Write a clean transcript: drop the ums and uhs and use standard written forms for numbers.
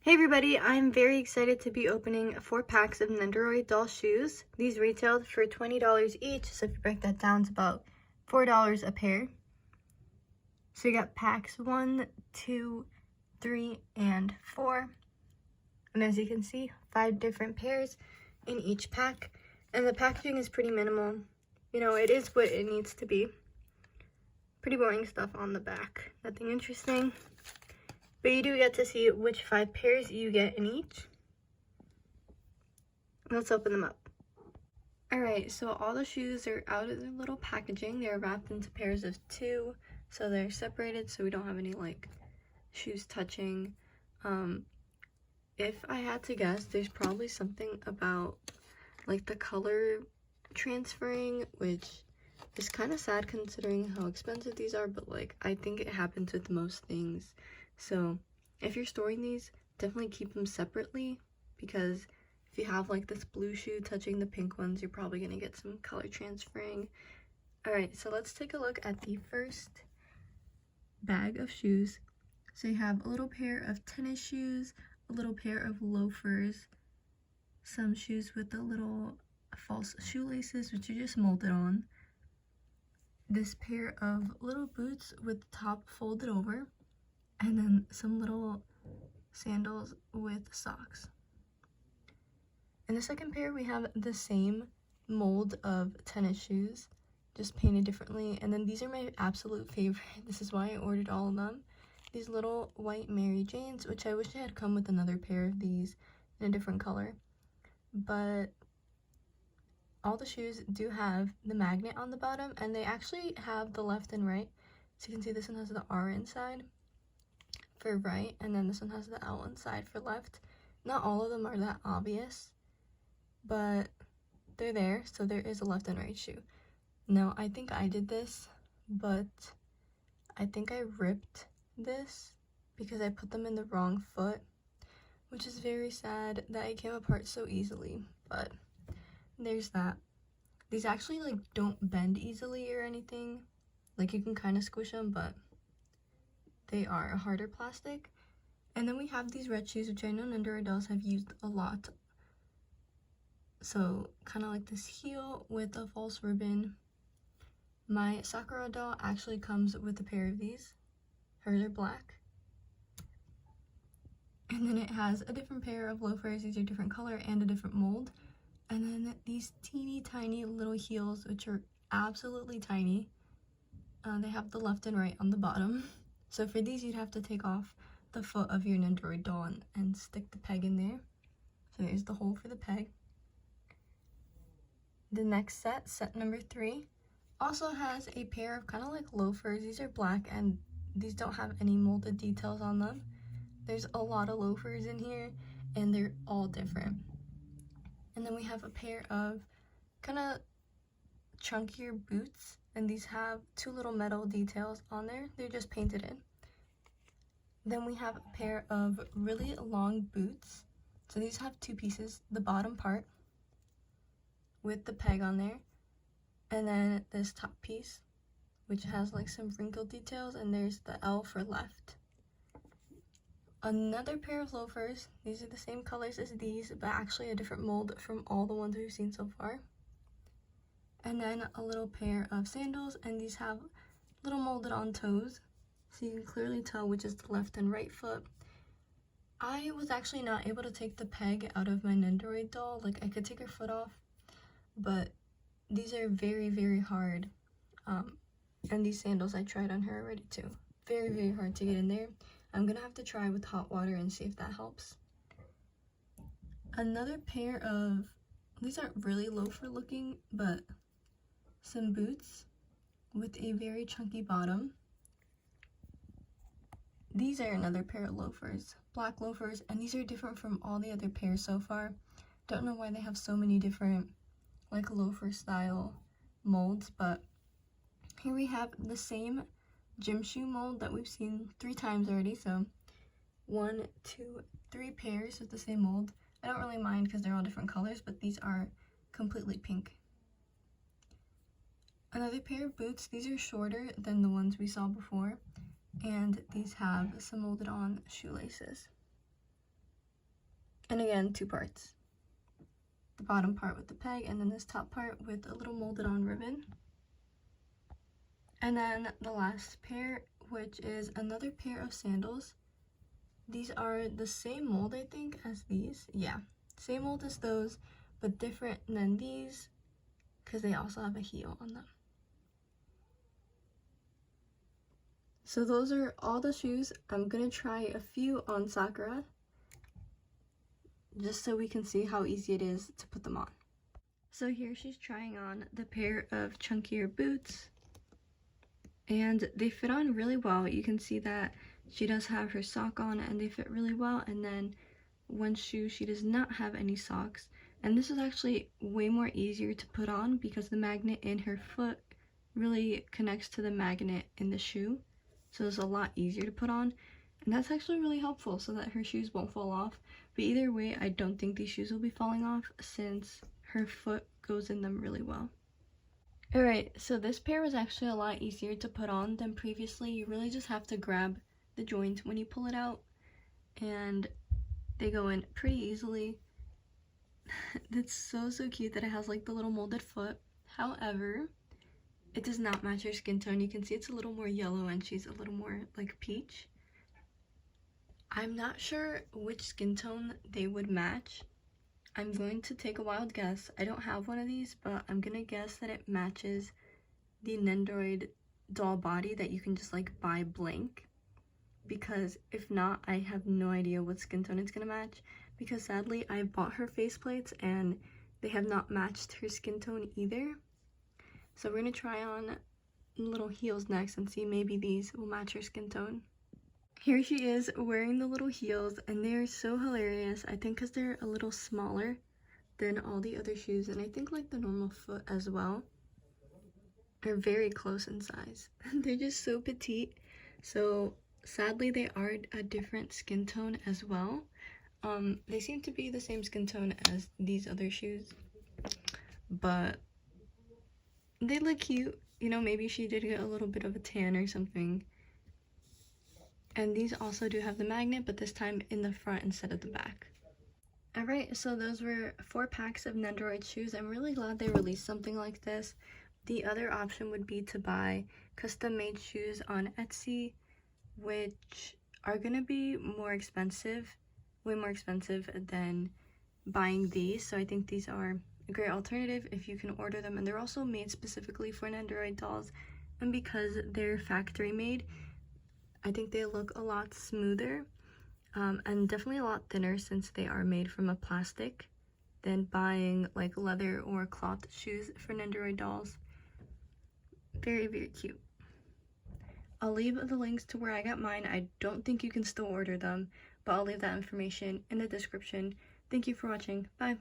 Hey everybody, I'm very excited to be opening 4 packs of Nendoroid Doll shoes. These retailed for $20 each, so if you break that down, it's about $4 a pair. So you got packs 1, 2, 3, and 4. And as you can see, 5 different pairs in each pack. And the packaging is pretty minimal. You know, it is what it needs to be. Pretty boring stuff on the back. Nothing interesting. But you do get to see which 5 pairs you get in each. Let's open them up. Alright, so all the shoes are out of their little packaging. They're wrapped into pairs of 2, so they're separated so we don't have any like shoes touching. If I had to guess, there's probably something about like the color transferring, which is kind of sad considering how expensive these are, but like I think it happens with most things. So if you're storing these, definitely keep them separately, because if you have like this blue shoe touching the pink ones, you're probably going to get some color transferring. Alright, so let's take a look at the first bag of shoes. So you have a little pair of tennis shoes, a little pair of loafers, some shoes with the little false shoelaces, which you just molded on, this pair of little boots with the top folded over, and then some little sandals with socks. In the second pair, we have the same mold of tennis shoes, just painted differently. And then these are my absolute favorite. This is why I ordered all of them. These little white Mary Janes, which I wish I had come with another pair of these in a different color. But all the shoes do have the magnet on the bottom, and they actually have the left and right. So you can see this one has the R inside for right, and then this one has the L inside for left. Not all of them are that obvious, but they're there, so there is a left and right shoe. Now, I think I did this, but I think I ripped this because I put them in the wrong foot, which is very sad that it came apart so easily, but there's that. These actually like don't bend easily or anything. Like you can kind of squish them, but they are a harder plastic. And then we have these red shoes, which I know Nendoroid Dolls have used a lot. So kind of like this heel with a false ribbon. My Sakura doll actually comes with a pair of these. Hers are black. And then it has a different pair of loafers. These are different color and a different mold. And then these teeny tiny little heels, which are absolutely tiny. They have the left and right on the bottom. So for these, you'd have to take off the foot of your Nendoroid doll and stick the peg in there. So there's the hole for the peg. The next set, set number 3, also has a pair of kind of like loafers. These are black and these don't have any molded details on them. There's a lot of loafers in here and they're all different. And then we have a pair of kind of chunkier boots, and these have 2 little metal details on there. They're just painted in. Then we have a pair of really long boots. So these have 2 pieces, the bottom part with the peg on there, and then this top piece, which has like some wrinkled details, and there's the L for left. Another pair of loafers. These are the same colors as these, but actually a different mold from all the ones we've seen so far. And then a little pair of sandals, and these have little molded on toes, so you can clearly tell which is the left and right foot. I was actually not able to take the peg out of my Nendoroid doll. Like, I could take her foot off, but these are very, very hard. And these sandals I tried on her already too. Very, very hard to get in there. I'm gonna have to try with hot water and see if that helps. Another pair of, these aren't really loafer looking, but some boots with a very chunky bottom. These are another pair of loafers, black loafers, and these are different from all the other pairs so far. Don't know why they have so many different like loafer style molds, but here we have the same gym shoe mold that we've seen 3 times already. So 1, 2, 3 pairs with the same mold. I don't really mind because they're all different colors, but these are completely pink. Another pair of boots. These are shorter than the ones we saw before, and these have some molded on shoelaces. And again, 2 parts. The bottom part with the peg, and then this top part with a little molded on ribbon. And then the last pair, which is another pair of sandals. These are the same mold, I think, as these. Yeah, same mold as those, but different than these because they also have a heel on them. So those are all the shoes. I'm gonna try a few on Sakura just so we can see how easy it is to put them on. So here she's trying on the pair of chunkier boots, and they fit on really well. You can see that she does have her sock on and they fit really well. And then one shoe she does not have any socks, and this is actually way more easier to put on because the magnet in her foot really connects to the magnet in the shoe, so it's a lot easier to put on, and that's actually really helpful so that her shoes won't fall off. But either way, I don't think these shoes will be falling off since her foot goes in them really well. Alright, so this pair was actually a lot easier to put on than previously. You really just have to grab the joint when you pull it out, and they go in pretty easily. It's so cute that it has like the little molded foot. However, it does not match her skin tone. You can see it's a little more yellow and she's a little more like peach. I'm not sure which skin tone they would match. I'm going to take a wild guess. I don't have one of these, but I'm gonna guess that it matches the Nendoroid Doll body that you can just like buy blank. Because if not, I have no idea what skin tone it's gonna match. Because sadly, I bought her faceplates and they have not matched her skin tone either. So we're gonna try on little heels next and see maybe these will match her skin tone. Here she is wearing the little heels, and they are so hilarious. I think because they're a little smaller than all the other shoes, and I think like the normal foot as well. They're very close in size. They're just so petite. So sadly, they are a different skin tone as well. They seem to be the same skin tone as these other shoes, but they look cute. You know, maybe she did get a little bit of a tan or something. And these also do have the magnet, but this time in the front instead of the back. Alright, so those were 4 packs of Nendoroid shoes. I'm really glad they released something like this. The other option would be to buy custom-made shoes on Etsy, which are gonna be more expensive, way more expensive than buying these. So I think these are a great alternative if you can order them. And they're also made specifically for Nendoroid dolls. And because they're factory made, I think they look a lot smoother and definitely a lot thinner since they are made from a plastic than buying like leather or cloth shoes for Nendoroid dolls. Very cute. I'll leave the links to where I got mine. I don't think you can still order them, but I'll leave that information in the description. Thank you for watching. Bye.